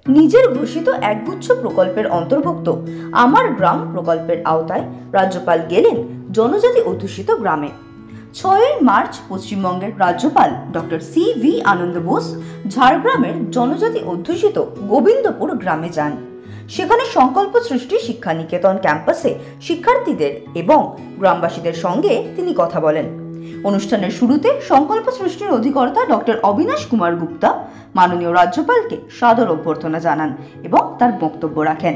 নিজের ঘোষিত একগুচ্ছ প্রকল্পের অন্তর্ভুক্ত আমার গ্রাম প্রকল্পের আওতায় রাজ্যপাল গেলেন জনজাতি অধ্যুষিত গ্রামে। 6 মার্চ পশ্চিমবঙ্গের রাজ্যপাল ডক্টর সি.ভি. আনন্দ বোস ঝাড়গ্রামের জনজাতি অধ্যুষিত গোবিন্দপুর গ্রামে যান। সেখানে সংকল্প সৃষ্টি শিক্ষানিকেতন ক্যাম্পাসে শিক্ষার্থীদের এবং গ্রামবাসীদের সঙ্গে তিনি কথা বলেন। অনুষ্ঠানের শুরুতে সংকল্প সৃষ্টির অধিকর্তা ডক্টর অবিনাশ কুমার গুপ্তা মাননীয় রাজ্যপালকে সাদর অভ্যর্থনা জানান এবং তার বক্তব্য রাখেন।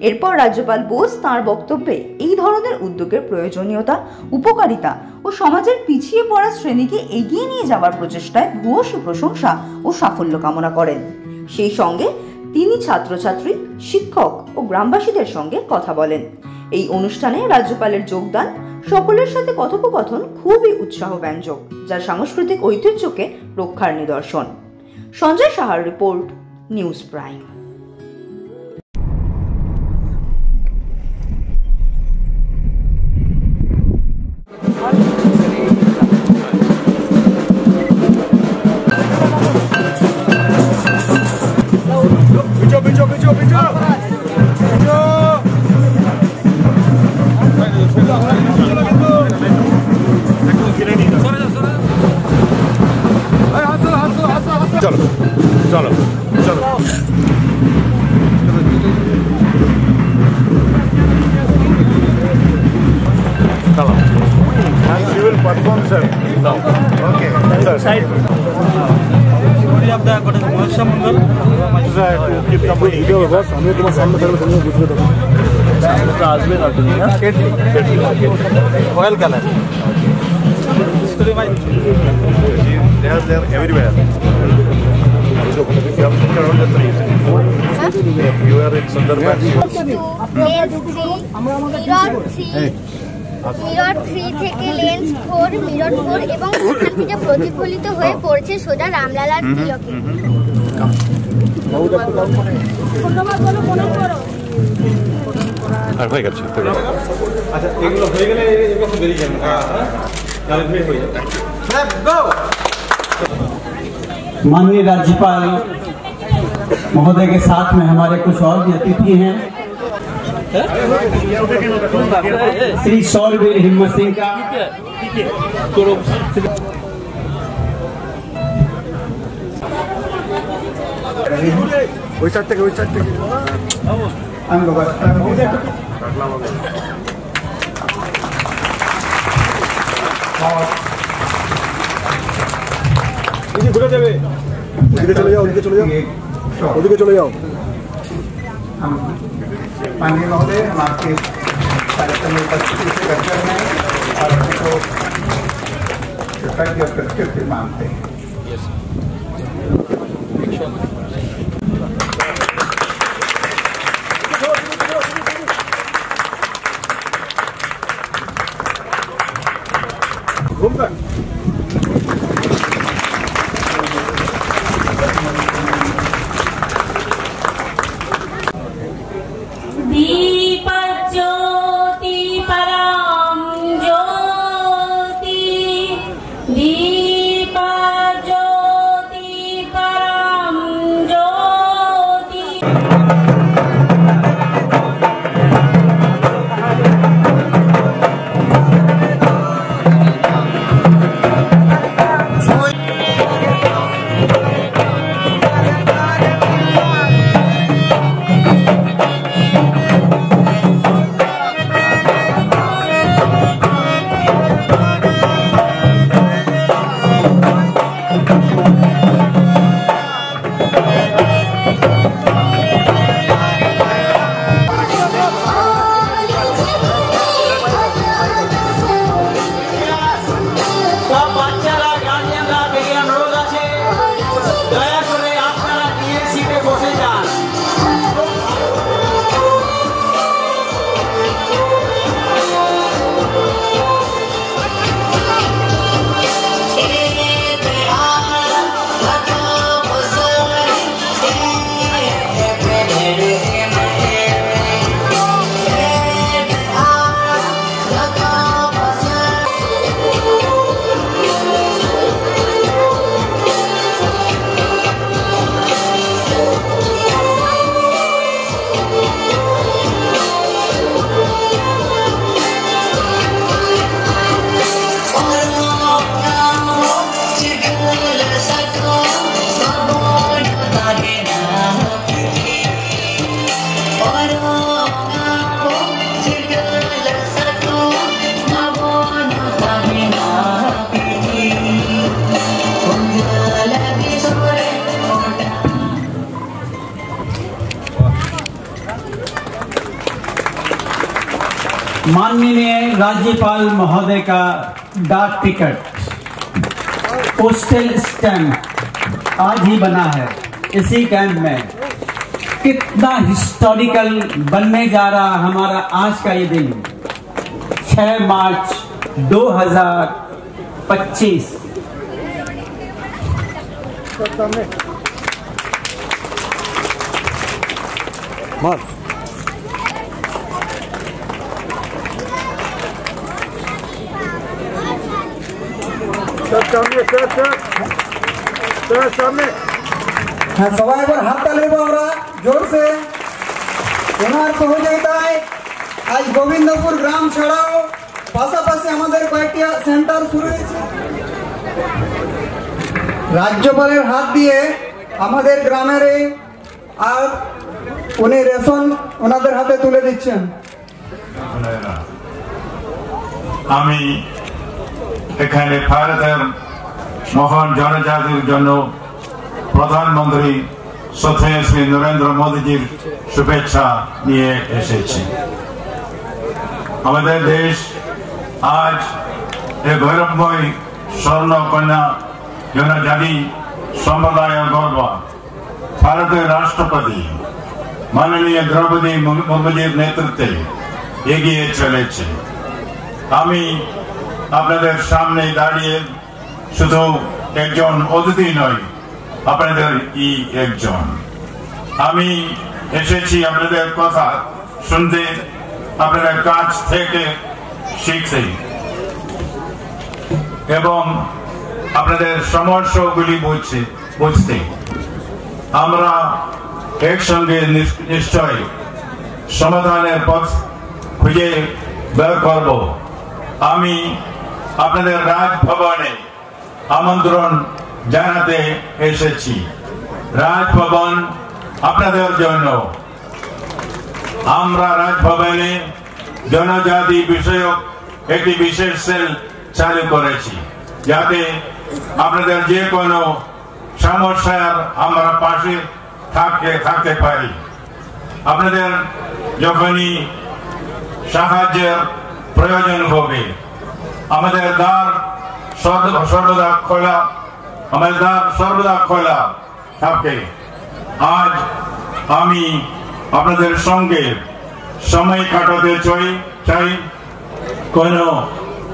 এরপর রাজ্যপাল বোস তাঁর বক্তব্যে এই ধরনের উদ্যোগের প্রয়োজনীয়তা, উপকারিতা ও সমাজের পিছিয়ে পড়া শ্রেণীকে এগিয়ে নিয়ে যাওয়ার প্রচেষ্টায় ভূয়সী প্রশংসা ও সাফল্য কামনা করেন। সেই সঙ্গে তিনি ছাত্রছাত্রী, শিক্ষক ও গ্রামবাসীদের সঙ্গে কথা বলেন। এই অনুষ্ঠানে রাজ্যপালের যোগদান সকলের সাথে কথোপকথন খুবই উৎসাহব্যঞ্জক, যা সাংস্কৃতিক ঐতিহ্যকে রক্ষার নিদর্শন। সঞ্জয় সাহার রিপোর্ট, নিউজ প্রাইম। चलो चलो चलो चलो and she will perform sir now okay sir side story of the Mahasha Mangal to keep company video boss हमें तुम्हारे सामने खड़े होकर पूछ रहे थे तो आज भी ना oil color story by they are everywhere. You are in Sundarban. Mirror 3 থেকে লেন্স 4, মিরর 4 এবং সেখান থেকে প্রতিফলিত হয়ে পড়ছে সোজা রামলালার তিলকে। আর হয়ে গেছে। আচ্ছা এগুলো হয়ে গেলে এগুলো বেরিয়ে যাবে। হ্যাঁ তাহলে ফিরে হয়ে যাবে। স্যার গো। माननीय राज्यपाल महोदय के साथ में हमारे कुछ और भी अतिथि हैं। श्री सौरवीर हिम्मत सिंह का ঘুরে যাবে ওদিকে চলে যাও ওদিকে চলে যাও ওদিকে চলে যাও माननीय महोदय हम आपके कार्यक्रम में उपस्थित करते हैं और आपको कृतज्ञ और कृतज्ञ मानते हैं। घूमकर दीपज्योति परं ज्योति दीपज्योति परं माननीय राज्यपाल महोदय का डाक टिकट पोस्टल स्टैम्प आज ही बना है। इसी कैंप में कितना हिस्टोरिकल बनने जा रहा हमारा आज का ये दिन 6 मार्च 2025। হ্যাঁ, সবাই একবার হাততালি দেবো আমরা জোর সে। ওনার সহযোগিতায় আজ গোবিন্দপুর গ্রাম ছাড়াও পাশাপাশি আমাদের কয়েকটি সেন্টার শুরু হয়েছে। রাজ্যপালের হাত দিয়ে আমাদের গ্রামের আর উনি রেশন ওনাদের হাতে তুলে দিচ্ছেন। আমি এখানে ভারতের মহান জনজাতির জন্য প্রধানমন্ত্রী শ্রদ্ধেয় শ্রী নরেন্দ্র মোদীজির শুভেচ্ছা নিয়ে এসেছি। আমাদের দেশ আজ এই গৌরবময় স্বর্ণ কন্যা জনজাতি সম্প্রদায়ের গর্ব ভারতের রাষ্ট্রপতি মাননীয় দ্রৌপদী মুর্মুজির নেতৃত্বে এগিয়ে চলেছে। আমি আপনাদের সামনে দাঁড়িয়ে শুধু একজন অতিথি নয়, আপনাদের একজন। আমি এসেছি আপনাদের কথা শুনতে, আপনাদের কাছ থেকে শিখতে এবং আপনাদের সমস্যাগুলি বুঝতে। আমরা একসঙ্গে নিশ্চয় সমাধানের পথ খুঁজে বের করব। আমি আপনাদের রাজভবনে আমন্ত্রণ জানাতে এসেছি। রাজভবন আপনাদের জন্য। আমরা রাজভবনে জনজাতি বিষয়ক একটি বিশেষ সেল চালু করেছি, যাতে আপনাদের যে কোনো সমস্যার আমরা পাশে থাকতে পারি। আপনাদের যখনই সাহায্যের প্রয়োজন হবে আমাদের দ্বার সর্বদা খোলা থাকে। আজ আমি আপনাদের সঙ্গে সময় কাটাতে চাই, কোন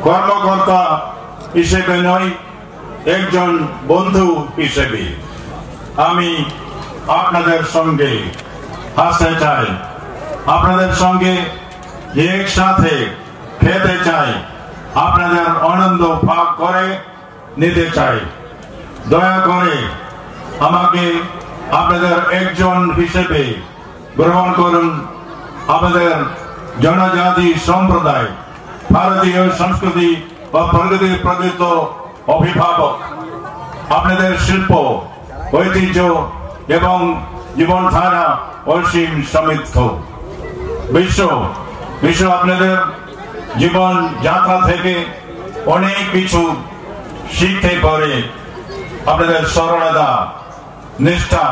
কর্মকর্তা হিসেবে নয়, একজন বন্ধু হিসেবে। আমি আপনাদের সঙ্গে হাসতে চাই, আপনাদের সঙ্গে একসাথে খেতে চাই, আপনাদের আনন্দ ভাগ করে নিতে চাই। দয়া করে আমাকে আপনাদের একজন হিসেবে গ্রহণ করুন। আমাদের জনজাতি সম্প্রদায় ভারতীয় সংস্কৃতি ও প্রকৃতির প্রকৃত অভিভাবক। আপনাদের শিল্প, ঐতিহ্য এবং জীবনধারা অসীম সমৃদ্ধ। বিশ্ব আপনাদের জীবন যাত্রা থেকে অনেক কিছু শিখতে পারে। আপনাদের সরলতা, নিষ্ঠা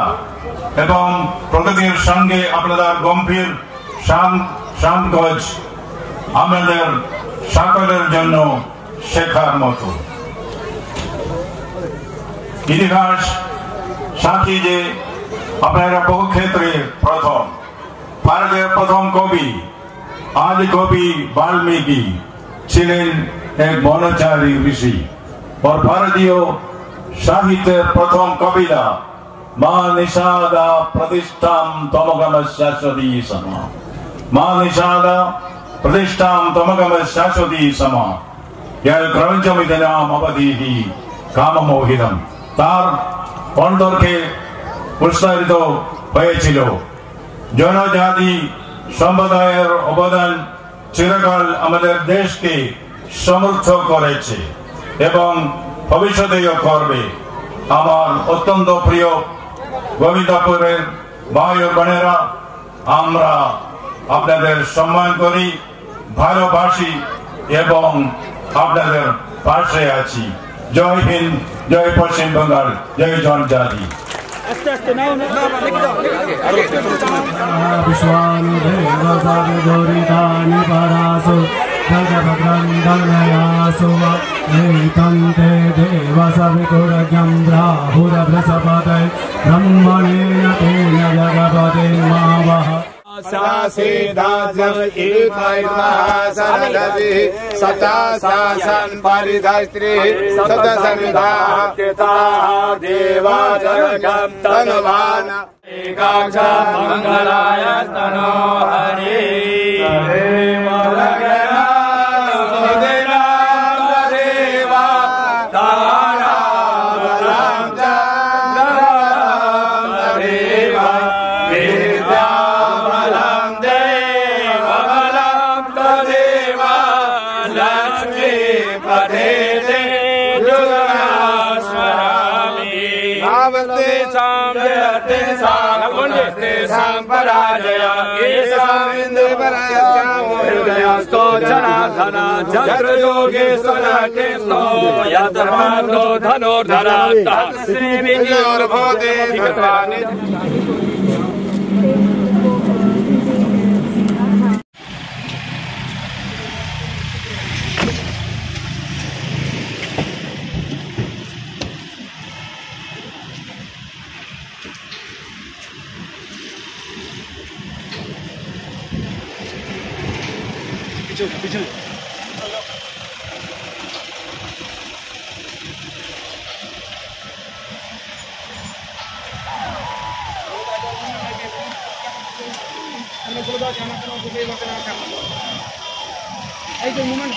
এবং প্রকৃতির সঙ্গে আপনাদের গম্ভীর সংকোচ আমাদের সকলের জন্য শেখার মতো। ইতিহাস সাক্ষী যে আপনারা বহু ক্ষেত্রে প্রথম। ভারতের প্রথম কবি আদি কবি বাল্মীকি ছিলেন এক বনচারী ঋষি। और भारतीय साहित्य प्रथम कविता मां निषादा प्रतिष्ठाम तमगम शाश्वती समा। मां निषादा प्रतिष्ठाम तमगम शाश्वती समा। यह क्रमजमित नाम अवधि काम मोहितम। तार অন্তরকে প্রসারিত হয়েছিল। জনজাতি সম্প্রদায়ের অবদান চিরকাল আমাদের দেশকে সমৃদ্ধ করেছে এবং ভবিষ্যতেও করবে। আমার অত্যন্ত প্রিয় গোবিন্দপুরের ভাই ও বোনেরা, আমরা আপনাদের সম্মান করি, ভালোবাসি এবং আপনাদের পাশে আছি। জয় হিন্দ, জয় পশ্চিম বাংলার, জয় জনজাতি। विश्वानुदेव भद्रं धर्मयासुव एकं ते देवसवितुरजं राहुरभृषपते ब्रह्मणेन तेन जगपते मावः सता शासन परिधस्त्री सतसविधा देवा तनवान एकाक्ष मंगलाय तनो हरे मोमेंट